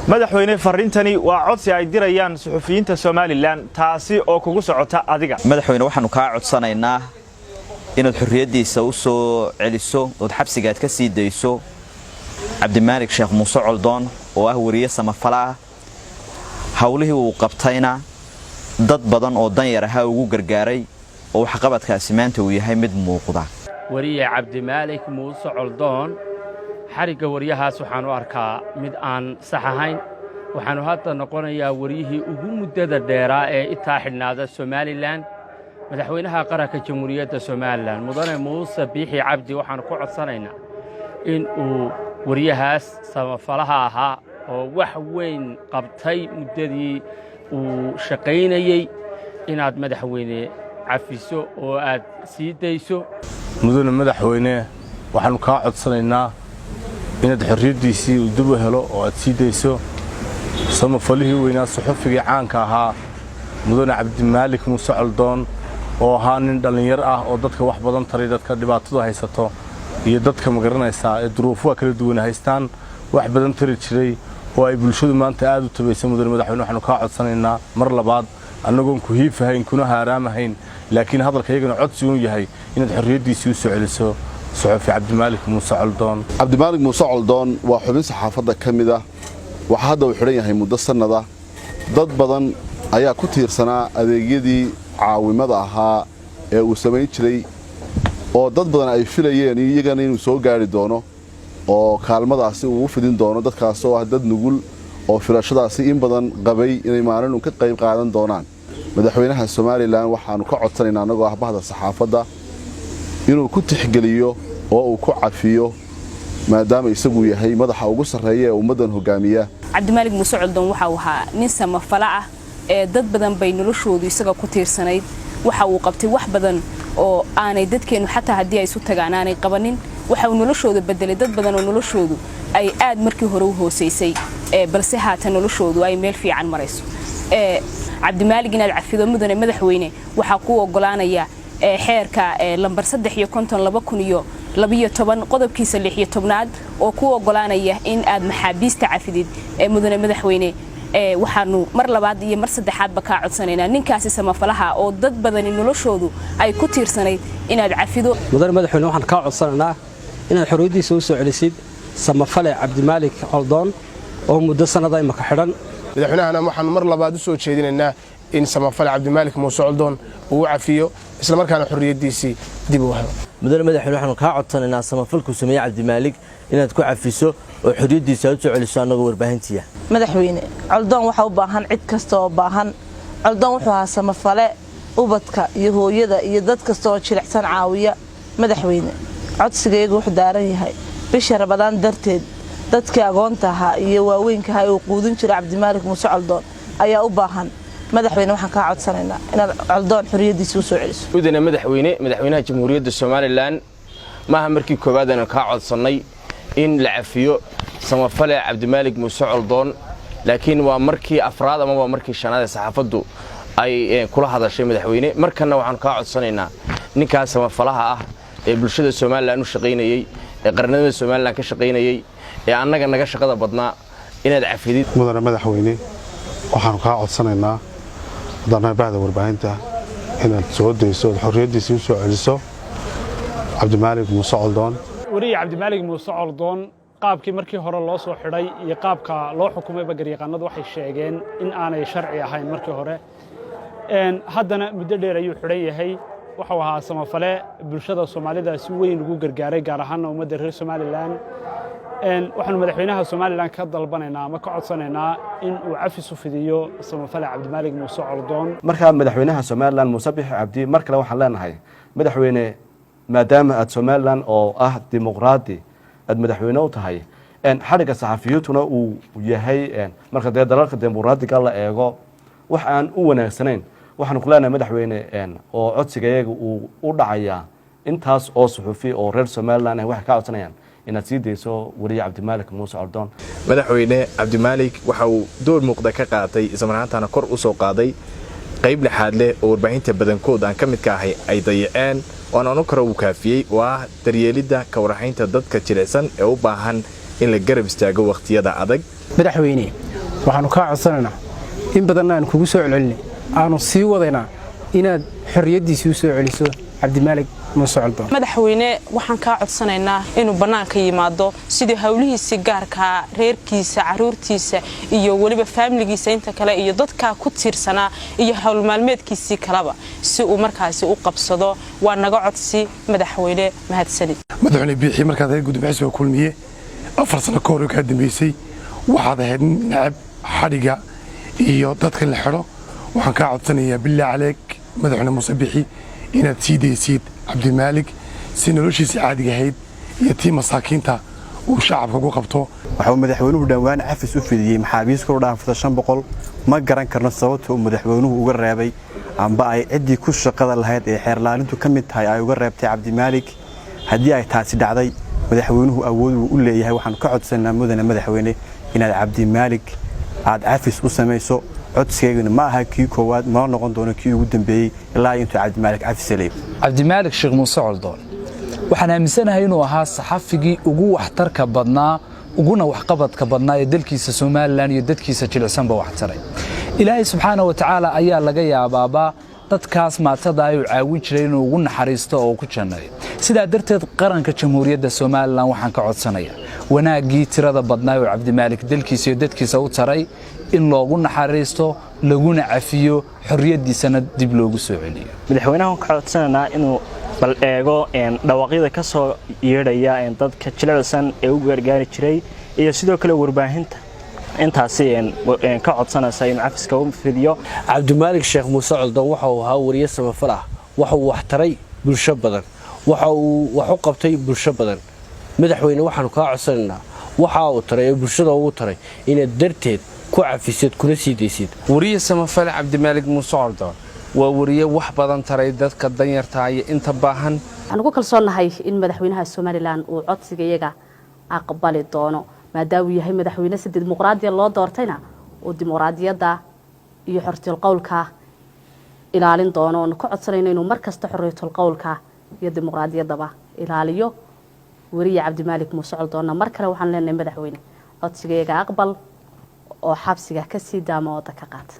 madaxweyne farintani waa codsi ay dirayaan suxufiyiinta Soomaaliland taasi oo kugu socota adiga madaxweyne waxaanu ka codsanaynaa inaad xurriyadiisa u soo celiso oo xabsigaad ka sii dayso Cabdimaalik Sheekh Muuse Coldoon oo ah wariye samafala hawlihii uu qabtayna dad badan oo dan yar ah ugu gargaaray oo wax qabadkaasi maanta uu yahay mid muuqda wariye Cabdimaalik Muuse Coldoon xariga wariyahaas waxaan u arkaa mid aan sax ahayn waxaanu hadda noqonayaa wariyihii ugu muddada dheeraa ee intaa xidhnaada Soomaaliland madaxweynaha qaranka jamhuuriyadda Soomaaliland mudane Muuse Biixi Cabdi waxaanu ku codsanaynaa in uu wariyahaas samafalaha ahaa oo wax weyn qabtay muddadii uu shaqaynayay inaad madaxweyne cafiso oo aad sii dayso mudane madaxweyne waxaanu ka codsanaynaa inaad xorriyadiisii u dib u helo oo aad sii dayso samafalihii weynaa suxufigii caanka ahaa mudane Cabdimaalik Muuse Coldoon oo ahaa nin dhalinyar ah oo dadka wax badan taray dadka dhibaatada haysato iyo dadka magaranaysa ee duruufaha kala duwan haystaan wax badan tari jiray oo ay bulshadu maanta aad u tabaysan mudane madaxweyne waxaanu ka codsanaynaa mar labaad annagoon ku hiifahayn kuna haaraamahayn laakiin hadalkaygana codsi uu yahay inaad xorriyadiisii u soo celiso صحفي Cabdimaalik Muuse Coldoon Cabdimaalik Muuse Coldoon waa xubin saxaafadda kamid ah waxa hadda uu xiran yahay muddo sanada dad badan ayaa ku tiirsanaa adeegyadii caawimada ahaa ee uu sameyn jiray oo dad badan ay filayeen iyagana inuu soo gaari doono oo kaalmadaasi uu u fidin doono dadkaas oo ah dad nugul oo filashadaasi in badan qabay inay maalin ka qayb qaadan doonaan madaxweynaha Soomaaliland waxaanu ka codsanaynaa anagoo ah bahda saxaafadda inuu ku tixgeliyo oo uu ku cafiyo maadaama isagu yahay madaxa ugu sareeya ee ummadan hogaamiya Cabdimaalik Muuse Coldoon waxa uu ahaa nin samafala ah ee dad badan bay noloshoodu isaga ku tiirsanayd waxa uu qabtay wax badan oo aanay dadkeenu xataa hadii ay isu tagaan aanay qabanin waxa uu noloshooda bedelay dad badan oo noloshoodu ay aad markii hore u hooseysay balse haatan noloshoodu ay meel fiican marayso Cabdimaalik inaad cafido mudane madaxweyne waxa ku ogolaanaya xeerka lambar 352 qodobkiisa 16aad oo ku ogolaanaya in aad maxaabiista cafidid mudane madaxweyne waxaanu mar labaad iyo mar saddexaad ba ka codsanaynaa ninkaasi samafalaha oo dad badan noloshoodu ay ku tiirsanayd inaad cafido mudane madaxweyne waxaan ka codsanaynaa inaad xorriyadiisa u soo celisid samafale Cabdimaalik Coldoon oo muddo sanada imaka xidhan madaxweynahana waxaan mar labaad u soo jeedinaynaa in samafale Cabdimaalik Muuse Coldoon uu cafiyo isla markaana xorriyadiisii dib u helo mudane madaxweyne waxaan ka codsanaynaa samafalku sameeyay Cabdimaalik inaad ku cafiso oo xorriyadiisa u soo celiso anagoo warbaahintiya madaxweyne Coldoon waxa u baahan cid kasta oo baahan Coldoon wuxuu ahaa samafale ubadka iyo hooyada iyo dad kasta oo jilicsan caawiya madaxweyne codsigaygu wuxuu daaran yahay bisha Ramadaan darteed dadka agoonta ahaa iyo waaweynka ay u quudin jiray Cabdimaalik Muuse Coldoon ayaa u baahan madaxweyne waxaan ka codsanaynaa inaad Coldoon xorriyadiisa u soo celiso mudane madaxweynaha jamhuuriyadda Soomaaliland maaha markii koobaad aan ka codsanay in la cafiyo samafale Cabdimaalik Muuse Coldoon laakiin waa markii afraad ama waa markii shanaad saxaafaddu ay kula hadashay madaxweyne markana waxaan ka codsanaynaa ninkaas samafalaha ah ee bulshada Soomaaliland u shaqeynayay ee qarnimada Soomaaliland ka shaqeynayay ee annaga naga shaqada badnaa inaad cafidid mudane madaxweyne waxaan ka codsanaynaa dadna baahda warbaahinta inaad soo dayso xorriyadiisa u soo celiso Cabdimaalik Muuse Coldoon wariye Cabdimaalik Muuse Coldoon qaabkii markii hore loo soo xidhay iyo qaabka loo xukumay bagariyaqaanadu waxay sheegeen in aanay sharci ahayn markii hore haddana muddo dheer ayuu xidhan yahay wuxuu ahaa samafale bulshada Soomaalida si weyn ugu gargaaray gaar ahaan ummadda reer Soomaaliland waxaanu madaxweynaha Soomaaliland ka dalbanaynaa ama ka codsanaynaa in uu cafis u fidiyo samafale Cabdimaalik Muuse Coldoon marka madaxweynaha Soomaaliland Muuse Biixi Cabdi markale waxaan leenahay madaxweyne maadaama aad Soomaaliland oo ah dimuqraadi aad madaxweyne u tahay xariga saxafiyiintuna uu yahay marka dalalka dimuqraadiga la eego wax aan u wanaagsanayn waxaan ku leenahay madaxweyne oo codsigayaga uu u dhacaya intaas oo suxufi oo reer Soomaaliland ay wax ka codsanayaan inaad sii dayso wariye Cabdimaalik Muuse Coldoon madaxweyne Cabdimaalik waxa uu door muuqda ka qaatay ismanaantana kor u soo qaaday qayb lixaad leh oo warbaahinta badankood aan ka mid ka ahay ay dayaceen oo aan karo uu kaafiyay waa daryeelida ka warhaynta dadka jilicsan ee u baahan in la garab istaago waqtiyada adag madaxweyne waxaanu kaa codsanaynaa in badanna aan kugu soo celcelinay aanu sii wadaynaa inaad xorriyaddiisii u soo celiso cabdimaalig muuse coldoon madaxweyne waxaan kaa codsanaynaa inuu bannaanka yimaado sidii howlihiisii gaarkaa reerkiisa caruurtiisa iyo weliba faamiligiisa inta kale iyo dadkaa ku tiirsanaa iyo howl maalmeedkiisii kaleba si uu markaasi u qabsado waa naga codsi madaxweyne mahadsanid madaxweyne biixi markaad ahayd gudoomiyaha kulmiye 4 sano ka hor ka dambeysay waxaad ahayd nacab xadhiga iyo dadka la xiro waxaan kaa codsanayaa bilaa caleeg madaxweyne muuse biixi inaad sii daysid cabdimaalig si noloshiisa caadiga ahayd iyo tii masaakiinta uu shacabka ku qabto waxuu madaxweynuhu dhawaan cafis u fidiyey maxaabiis kor u dhaafta 500 ma garan karno sababta uu madaxweynuhu uga reebay amba ay cidii ku shaqada lahayd ee xeerlaalintu ka mid tahay ay uga reebtay cabdimaalig haddii ay taasi dhacday madaxweynuhu awood uu u leeyahay waxaan ka codsanaynaa mudane madaxweyne inaad cabdimaalig aad cafis u samayso codsigeena ma aha kii koowaad ma noqon doono kii ugu dambeeyay ilaa intuu cabdimaalig cafisaleey cabdimaalig sheekh muuse coldoon waxaan aaminsanahay inuu ahaa saxafigii ugu waxtarka badnaa uguna waxqabadka badnaa ee dalkiisa Soomaaliland iyo dadkiisa jilicsanba wax taray ilaahay subxaanahu wa ta'ala ayaa laga yaabaaba dadkaas maatada ay u caawin jiray inuu ugu naxariisto oo ku jannayo sidaa darteed qaranka jamhuuriyadda Soomaaliland waxaan ka codsanayaa wanaagii tirada badnaa ee cabdimaalig dalkiisa iyo dadkiisa u taray in loogu naxariisto laguna cafiyo xorriyadiisana dib loogu soo celiyo madaxweynaha ka codsanaa inuu bal eego dhawaaqyada ka soo yeedhaya dadka jilicsan ee u gargaari jiray iyo sidoo kale warbaahinta intaasi ka codsanaysa in cafiska uu fidiyo cabdimaalig sheekh muuse coldoon waxa uu ahaa wariye samafal ah waxa uu wax taray bulsho badan waxa uu wax u qabtay bulsho badan madaxweyne waxaanu kaa codsanaynaa waxa uu taray ee bulshada ugu taray inaad darteed ku cafisid kuna sii daysid wariye samafal cabdimaalig muuse coldoon waa wariye wax badan taray dadka danyarta iyo inta baahan aan ku kalsoonahay in madaxweynaha Soomaaliland uu codsiga iyaga aqbali doono maadaama uu yahay madaxweyne si dimuqraadiya loo doortayna oo dimuqraadiyadda iyo xorriyadda qowlka ilaalin doono oo ka codsanayna inuu markasta xorriyadda qowlka iyo dimuqraadiyaddaba ilaaliyo wariye cabdimaalig muuse coldoon mar kale waxaan leenahay madaxweyne codsiga iyaga aqbal oo xabsiga ka sii daamo oo ka qaata